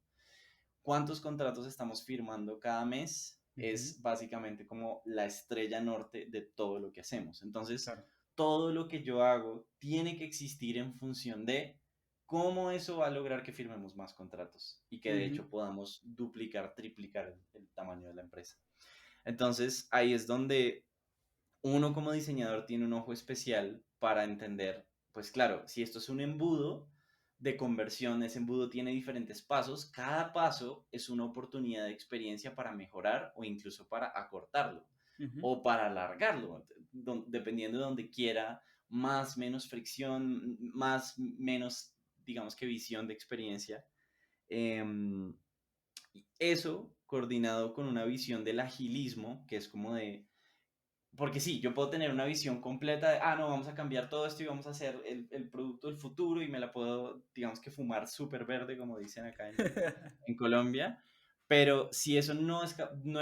S2: ¿Cuántos contratos estamos firmando cada mes?
S1: Ujú.
S2: Es básicamente como la estrella norte de todo lo que hacemos. Entonces,
S1: Claro.
S2: todo lo que yo hago tiene que existir en función de cómo eso va a lograr que firmemos más contratos y que de
S1: Ujú.
S2: hecho podamos duplicar, triplicar el tamaño de la empresa. Entonces, ahí es donde uno como diseñador tiene un ojo especial para entender, pues claro, si esto es un embudo de conversión, ese embudo tiene diferentes pasos, cada paso es una oportunidad de experiencia para mejorar o incluso para acortarlo
S1: Ujú.
S2: o para alargarlo, dependiendo de donde quiera, más, menos fricción, más, menos, digamos que visión de experiencia. Em, Eso coordinado con una visión del agilismo, que es como de porque sí, yo puedo tener una visión completa de, no, vamos a cambiar todo esto y vamos a hacer el producto del futuro y me la puedo, digamos que fumar súper verde, como dicen acá en Colombia. Pero si eso no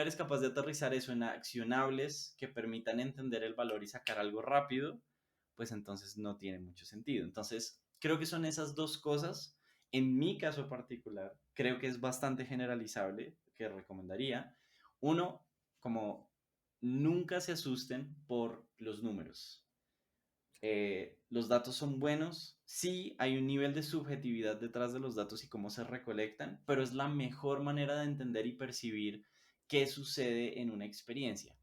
S2: eres capaz de aterrizar eso en accionables que permitan entender el valor y sacar algo rápido, pues entonces no tiene mucho sentido. Entonces, creo que son esas dos cosas. En mi caso particular, creo que es bastante generalizable, que recomendaría. Uno, como nunca se asusten por los números. Los datos son buenos, sí hay un nivel de subjetividad detrás de los datos y cómo se recolectan, pero es la mejor manera de entender y percibir qué sucede en una experiencia.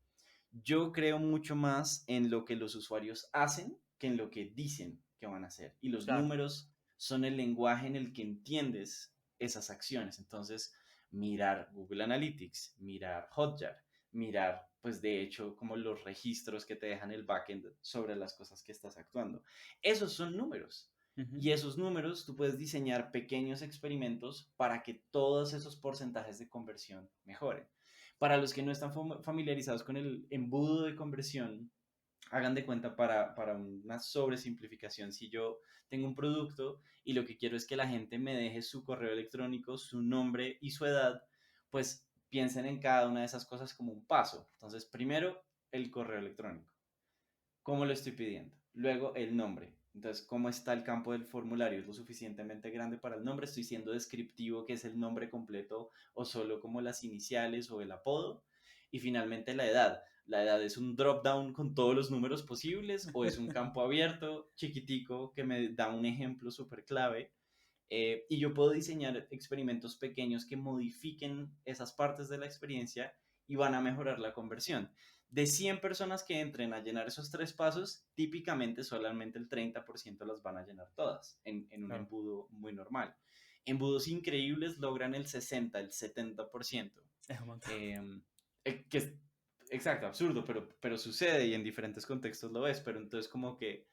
S2: Yo creo mucho más en lo que los usuarios hacen que en lo que dicen que van a hacer. Y los
S1: Claro.
S2: números son el lenguaje en el que entiendes esas acciones. Entonces, mirar Google Analytics, mirar Hotjar, mirar, pues de hecho, como los registros que te dejan el backend sobre las cosas que estás actuando. Esos son números.
S1: Ujú.
S2: Y esos números tú puedes diseñar pequeños experimentos para que todos esos porcentajes de conversión mejoren. Para los que no están familiarizados con el embudo de conversión, hagan de cuenta para una sobresimplificación. Si yo tengo un producto y lo que quiero es que la gente me deje su correo electrónico, su nombre y su edad, pues piensen en cada una de esas cosas como un paso. Entonces, primero, el correo electrónico. ¿Cómo lo estoy pidiendo? Luego, el nombre. Entonces, ¿cómo está el campo del formulario? ¿Es lo suficientemente grande para el nombre? ¿Estoy siendo descriptivo, que es el nombre completo, o solo como las iniciales o el apodo? Y finalmente, la edad. ¿La edad es un drop down con todos los números posibles o es un campo abierto, chiquitico, que me da un ejemplo súper clave? Y yo puedo diseñar experimentos pequeños que modifiquen esas partes de la experiencia y van a mejorar la conversión. De 100 personas que entren a llenar esos tres pasos, típicamente solamente el 30% las van a llenar todas en un
S1: Claro.
S2: embudo muy normal. Embudos increíbles logran el 60, el 70%.
S1: Es un montón.
S2: Eh, que es, exacto, absurdo, pero sucede y en diferentes contextos lo ves, pero entonces como que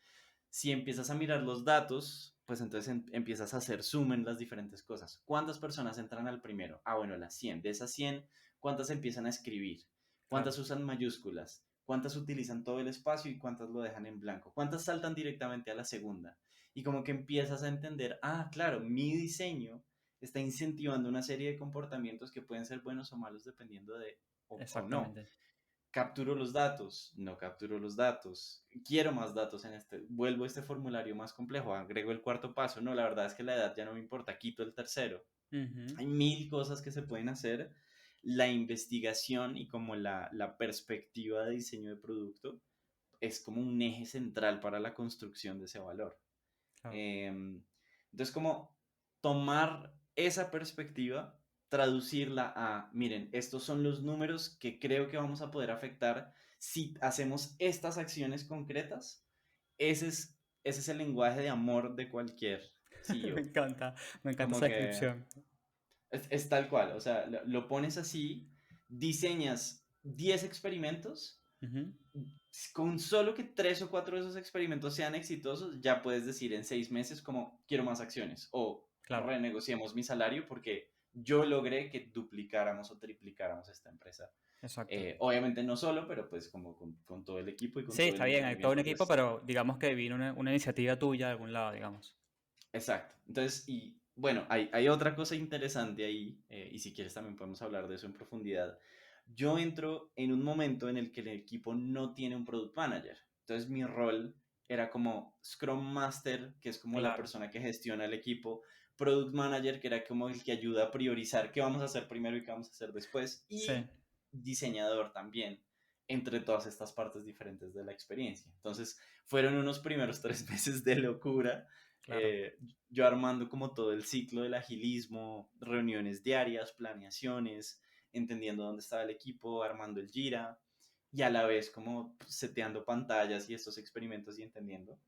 S2: si empiezas a mirar los datos, pues entonces empiezas a hacer zoom en las diferentes cosas. ¿Cuántas personas entran al primero? Bueno, las 100. De esas 100, ¿cuántas empiezan a escribir?
S1: Claro.
S2: ¿Cuántas usan mayúsculas? ¿Cuántas utilizan todo el espacio y cuántas lo dejan en blanco? ¿Cuántas saltan directamente a la segunda? Y como que empiezas a entender, claro, mi diseño está incentivando una serie de comportamientos que pueden ser buenos o malos dependiendo de o no.
S1: Exactamente.
S2: Capturo los datos, no capturo los datos, quiero más datos en vuelvo este formulario más complejo, agrego el cuarto paso, no, la verdad es que la edad ya no me importa, quito el tercero.
S1: Ujú.
S2: Hay mil cosas que se pueden hacer. La investigación y como la perspectiva de diseño de producto es como un eje central para la construcción de ese valor.
S1: Claro.
S2: Entonces, como tomar esa perspectiva, traducirla a, miren, estos son los números que creo que vamos a poder afectar si hacemos estas acciones concretas. Ese es el lenguaje de amor de cualquier
S1: Me
S2: CEO.
S1: encanta. Me encanta
S2: Como
S1: esa
S2: que
S1: descripción.
S2: es tal cual, o sea, lo pones así, diseñas 10 experimentos
S1: Ujú.
S2: Con solo que 3 o 4 de esos experimentos sean exitosos, ya puedes decir en 6 meses como quiero más acciones o
S1: Claro,
S2: renegociemos mi salario porque yo logré que duplicáramos o triplicáramos esta empresa.
S1: exacto.
S2: Obviamente no solo, pero pues como con todo el equipo y con
S1: Sí,
S2: todo el
S1: está bien, hay todo un
S2: entendimiento,
S1: equipo,
S2: pues
S1: pero digamos que vino una iniciativa tuya de algún lado, digamos.
S2: exacto. Entonces, y bueno, hay otra cosa interesante ahí, y si quieres también podemos hablar de eso en profundidad. Yo entro en un momento en el que el equipo no tiene un product manager. Entonces, mi rol era como Scrum Master, que es como la
S1: Claro.
S2: persona que gestiona el equipo, Product Manager, que era como el que ayuda a priorizar qué vamos a hacer primero y qué vamos a hacer después,
S1: Sí,
S2: y diseñador también, entre todas estas partes diferentes de la experiencia. Entonces, fueron unos primeros 3 meses de locura,
S1: claro.
S2: eh, yo armando como todo el ciclo del agilismo, reuniones diarias, planeaciones, entendiendo dónde estaba el equipo, armando el Jira y a la vez como seteando pantallas y estos experimentos y entendiendo.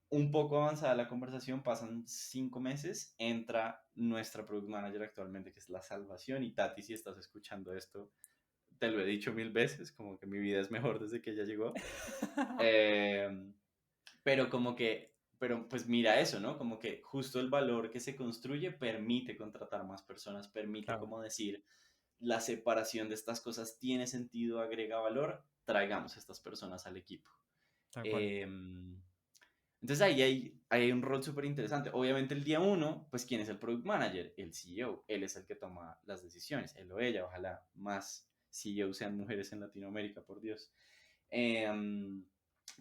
S2: Un poco avanzada la conversación, pasan 5 meses, entra nuestra product manager actualmente, que es la salvación. Y Tati, si estás escuchando esto, te lo he dicho 1000 veces, como que mi vida es mejor desde que ella llegó. Eh, pero como que, pero pues mira eso, ¿no? Como que justo el valor que se construye permite contratar más personas, permite
S1: Claro,
S2: como decir, la separación de estas cosas tiene sentido, agrega valor, traigamos a estas personas al equipo.
S1: tal cual.
S2: Eh, entonces ahí hay un rol súper interesante. Obviamente el día uno, pues ¿quién es el product manager? El CEO. Él es el que toma las decisiones, él o ella. Ojalá más CEOs sean mujeres en Latinoamérica, por Dios. Em,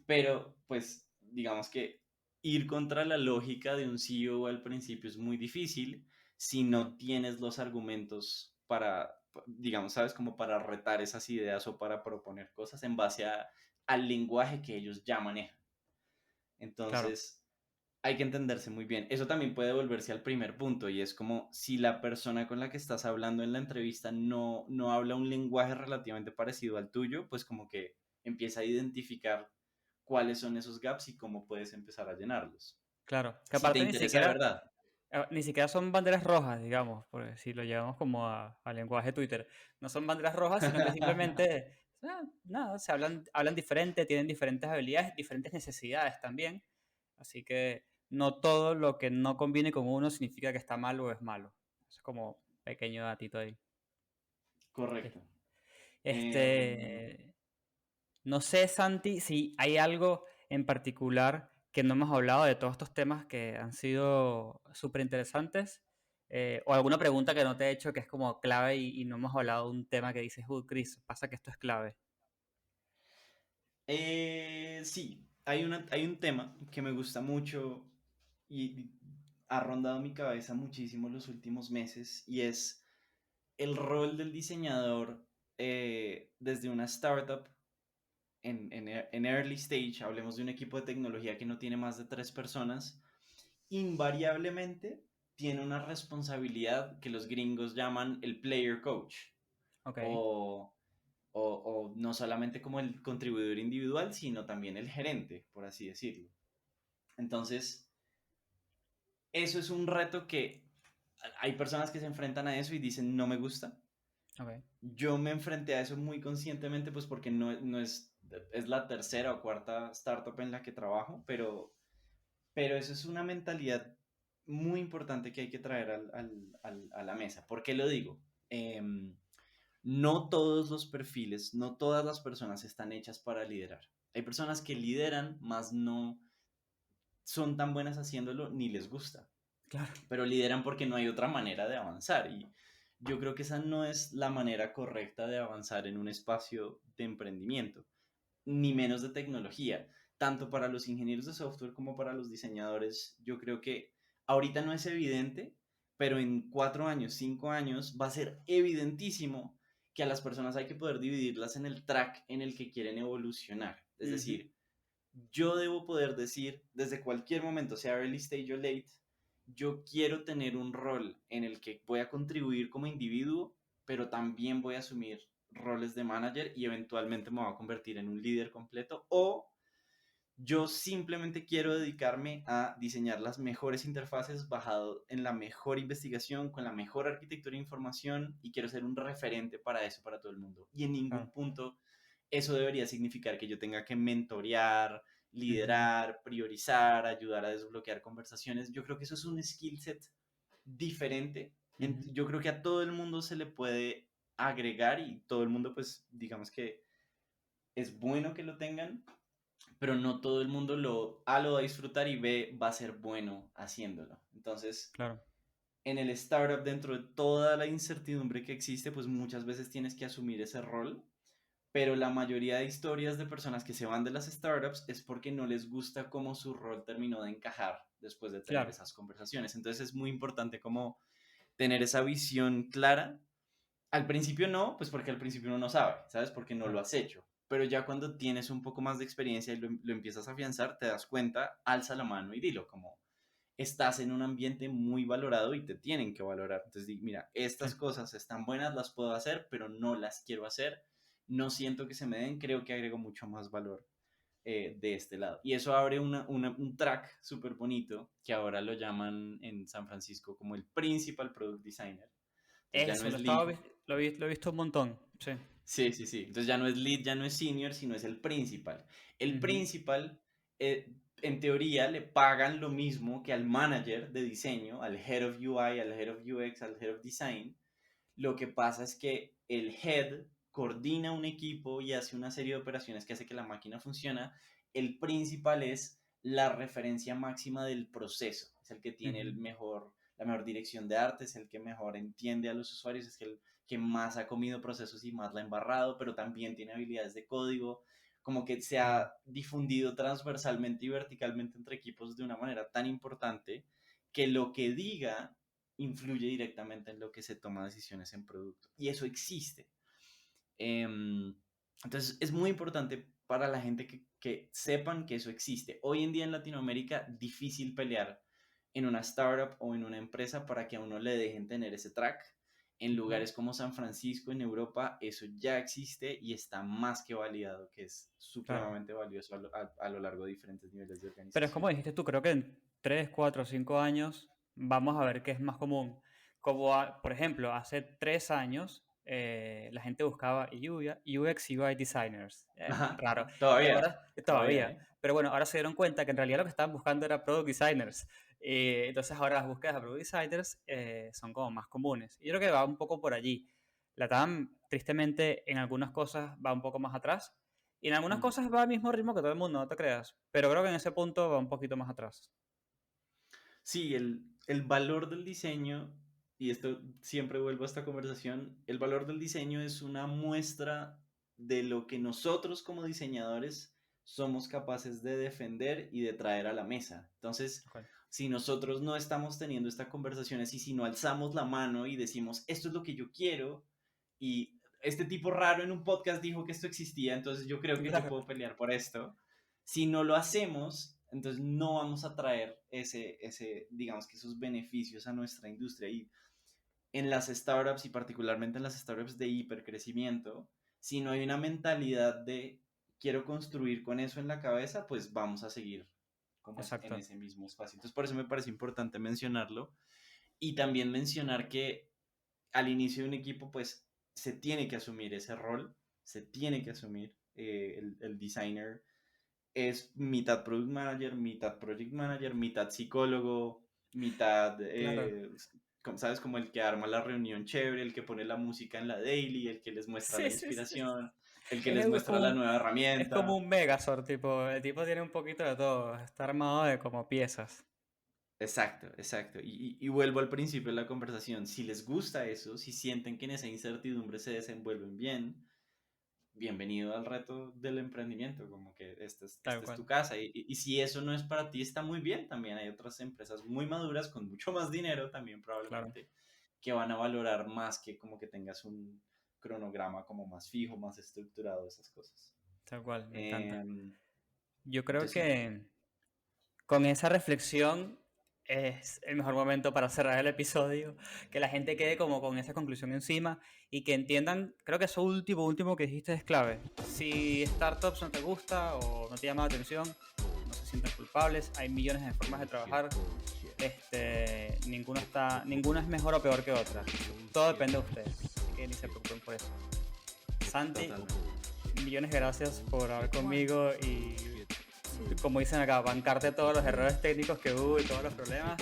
S2: pero, pues, digamos que ir contra la lógica de un CEO al principio es muy difícil si
S1: Claro,
S2: no tienes los argumentos para, digamos, sabes, como para retar esas ideas o para proponer cosas en base al lenguaje que ellos ya manejan.
S1: claro,
S2: Entonces, hay que entenderse muy bien. Eso también puede volverse al primer punto y es como si la persona con la que estás hablando en la entrevista no habla un lenguaje relativamente parecido al tuyo, pues como que empieza a identificar cuáles son esos gaps y cómo puedes empezar a llenarlos.
S1: claro. Que
S2: Si te
S1: aparte
S2: interesa de verdad.
S1: ni siquiera son banderas rojas, digamos, porque si lo llevamos como al lenguaje Twitter, no son banderas rojas, sino que simplemente, nada, hablan diferente, tienen diferentes habilidades, diferentes necesidades también. Así que no todo lo que no combine con uno significa que está mal o es malo. Eso es como pequeño datito ahí.
S2: Correcto. Em,
S1: Este, no sé, Santi, si hay algo en particular que no hemos hablado de todos estos temas que han sido súper interesantes, o alguna pregunta que no te he hecho que es como clave y no hemos hablado de un tema que dices, Chris, pasa que esto es clave.
S2: sí, hay un tema que me gusta mucho y ha rondado mi cabeza muchísimo los últimos meses y es el rol del diseñador desde una startup en early stage, hablemos de un equipo de tecnología que no tiene más de 3 personas, invariablemente tiene una responsabilidad que los gringos llaman el player coach
S1: Ok,
S2: o, o no solamente como el contribuidor individual, sino también el gerente, por así decirlo. Entonces, eso es un reto que hay personas que se enfrentan a eso y dicen no me gusta.
S1: ok,
S2: Yo me enfrenté a eso muy conscientemente, pues porque no es la tercera o cuarta startup en la que trabajo, pero eso es una mentalidad muy importante que hay que traer a la mesa. ¿Por qué lo digo? Em, no todos los perfiles, no todas las personas están hechas para liderar. Hay personas que lideran, más no son tan buenas haciéndolo ni les gusta,
S1: claro,
S2: pero lideran porque no hay otra manera de avanzar y yo creo que esa no es la manera correcta de avanzar en un espacio de emprendimiento, ni menos de tecnología, tanto para los ingenieros de software como para los diseñadores. Yo creo que ahorita no es evidente, pero en 4 años, 5 años va a ser evidentísimo que a las personas hay que poder dividirlas en el track en el que quieren evolucionar. Es
S1: ujú,
S2: decir, yo debo poder decir desde cualquier momento, sea early stage o late, yo quiero tener un rol en el que voy a contribuir como individuo, pero también voy a asumir roles de manager y eventualmente me voy a convertir en un líder completo, o yo simplemente quiero dedicarme a diseñar las mejores interfaces basado en la mejor investigación, con la mejor arquitectura de información y quiero ser un referente para eso, para todo el mundo. Y en ningún
S1: claro.
S2: punto eso debería significar que yo tenga que mentorear,
S1: Ujú,
S2: liderar, priorizar, ayudar a desbloquear conversaciones. Yo creo que eso es un skill set diferente.
S1: ujú.
S2: Yo creo que a todo el mundo se le puede agregar y todo el mundo, pues, digamos que es bueno que lo tengan, pero no todo el mundo lo va a disfrutar y B, va a ser bueno haciéndolo. Entonces,
S1: Claro,
S2: en el startup, dentro de toda la incertidumbre que existe, pues muchas veces tienes que asumir ese rol, pero la mayoría de historias de personas que se van de las startups es porque no les gusta cómo su rol terminó de encajar después de tener
S1: claro.
S2: esas conversaciones. Entonces es muy importante como tener esa visión clara. Al principio no, pues porque al principio uno no sabe, ¿sabes? Porque no lo
S1: Claro.
S2: has hecho. Pero ya cuando tienes un poco más de experiencia y lo empiezas a afianzar, te das cuenta, alza la mano y dilo, como estás en un ambiente muy valorado y te tienen que valorar. Entonces, mira,
S1: Sí.
S2: estas cosas están buenas, las puedo hacer, pero no las quiero hacer. No siento que se me den, creo que agrego mucho más valor de este lado. Y eso abre un track súper bonito que ahora lo llaman en San Francisco como el Principal Product Designer. Entonces ya no
S1: Eso,
S2: es lead.
S1: lo he visto un montón. Sí.
S2: Sí, sí, sí. Entonces ya no es lead, ya no es senior, sino es el principal. El
S1: Ujú,
S2: principal, en teoría, le pagan lo mismo que al manager de diseño, al head of UI, al head of UX, al head of design. Lo que pasa es que el head coordina un equipo y hace una serie de operaciones que hace que la máquina funcione. El principal es la referencia máxima del proceso. Es el que tiene
S1: ujú.
S2: la mejor dirección de arte, es el que mejor entiende a los usuarios, es el que más ha comido procesos y más la ha embarrado, pero también tiene habilidades de código, como que se
S1: Claro.
S2: ha difundido transversalmente y verticalmente entre equipos de una manera tan importante que lo que diga influye directamente en lo que se toma decisiones en producto. Y eso existe. Entonces es muy importante para la gente que sepan que eso existe. Hoy en día en Latinoamérica, difícil pelear en una startup o en una empresa para que a uno le dejen tener ese track. En
S1: Ujú.
S2: lugares como San Francisco, en Europa, eso ya existe y está más que validado, que es
S1: Claro.
S2: supremamente valioso a lo largo de diferentes niveles de
S1: Pero es como
S2: organización.
S1: dijiste tú, creo que en 3, 4, 5 años vamos a ver qué es más común. Como, por ejemplo, hace 3 años la gente buscaba UX, UI designers.
S2: Ajá,
S1: Raro. Y
S2: todavía,
S1: ahora,
S2: todavía,
S1: todavía.
S2: ¿eh?
S1: Pero bueno, ahora se dieron cuenta que en realidad lo que estaban buscando era product designers. Entonces ahora las búsquedas de product designers son como más comunes. Y yo creo que va un poco por allí. La TAM, tristemente, en algunas cosas va un poco más atrás y en algunas
S2: Mm.
S1: cosas va al mismo ritmo que todo el mundo, no te creas. Pero creo que en ese punto va un poquito más atrás.
S2: Sí, el valor del diseño, y esto siempre vuelvo a esta conversación, el valor del diseño es una muestra de lo que nosotros como diseñadores somos capaces de defender y de traer a la mesa. Entonces,
S1: Ok.
S2: si nosotros no estamos teniendo estas conversaciones y si no alzamos la mano y decimos, esto es lo que yo quiero, y este tipo raro en un podcast dijo que esto existía, entonces yo creo que yo
S1: Claro.
S2: puedo pelear por esto. Si no lo hacemos, entonces no vamos a traer digamos que esos beneficios a nuestra industria. Y en las startups y particularmente en las startups de hipercrecimiento, si no hay una mentalidad de quiero construir con eso en la cabeza, pues vamos a seguir como en
S1: Exacto.
S2: ese mismo espacio. Entonces por eso me parece importante mencionarlo y también mencionar que al inicio de un equipo pues se tiene que asumir ese rol, se tiene que asumir el designer es mitad product manager, mitad project manager, mitad psicólogo, mitad,
S1: Claro.
S2: ¿sabes? Como el que arma la reunión chévere, el que pone la música en la daily, el que les muestra la
S1: Sí, sí, sí.
S2: inspiración, el que les
S1: Es
S2: muestra
S1: como
S2: la nueva
S1: es como
S2: herramienta.
S1: un Megazord, tipo, el tipo tiene un poquito de todo, está armado de como piezas.
S2: Exacto, exacto. Y vuelvo al principio de la conversación. Si les gusta eso, si sienten que en esa incertidumbre se desenvuelven bien, bienvenido al reto del emprendimiento, como que
S1: Tal
S2: esta es
S1: cual.
S2: tu casa. Y si eso no es para ti, está muy bien. También hay otras empresas muy maduras con mucho más dinero también
S1: Claro.
S2: probablemente que van a valorar más que como que tengas un cronograma como más fijo, más estructurado, esas cosas.
S1: Tal cual, me encanta.
S2: Em,
S1: Yo creo
S2: entonces sí,
S1: que con esa reflexión es el mejor momento para cerrar el episodio, que la gente quede como con esa conclusión encima y que entiendan, creo que eso último que dijiste es clave. Si startups no te gusta o no te llama la atención, no se sientan culpables, hay millones de formas de trabajar, ninguna es mejor o peor que otra, todo depende de ustedes, así que ni se preocupen por eso. Santi,
S2: totalmente.
S1: millones de gracias por hablar conmigo y, como dicen acá, bancarte todos los errores técnicos que hubo y todos los problemas.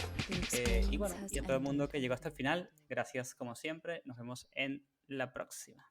S1: Y bueno, y a todo el mundo que llegó hasta el final, gracias como siempre. Nos vemos en la próxima.